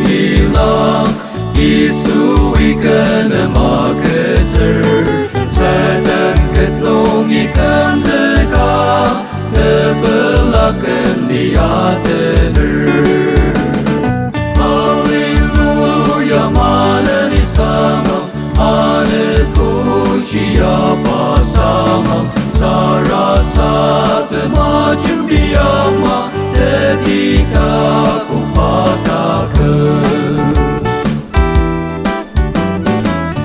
bilang Isu ikan maketer Satan ketong ikan zeka Tebelakan dia tener Haleluya mana ni sama Anetku siapa sama Sarasa temacam biama Ketika ku patahkan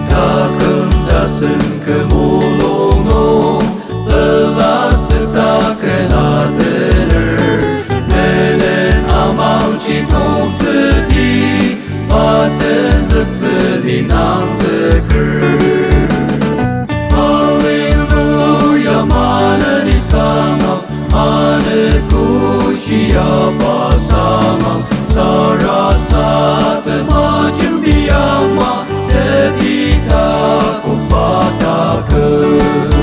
Takam dasen kemulung Lelah serta kena tener Menen amal cituk sedih Paten zek sedih nang zeker Haleluya mana ni sama Anetku siapa sama Sarasa temacam biama Ketika ku patahkan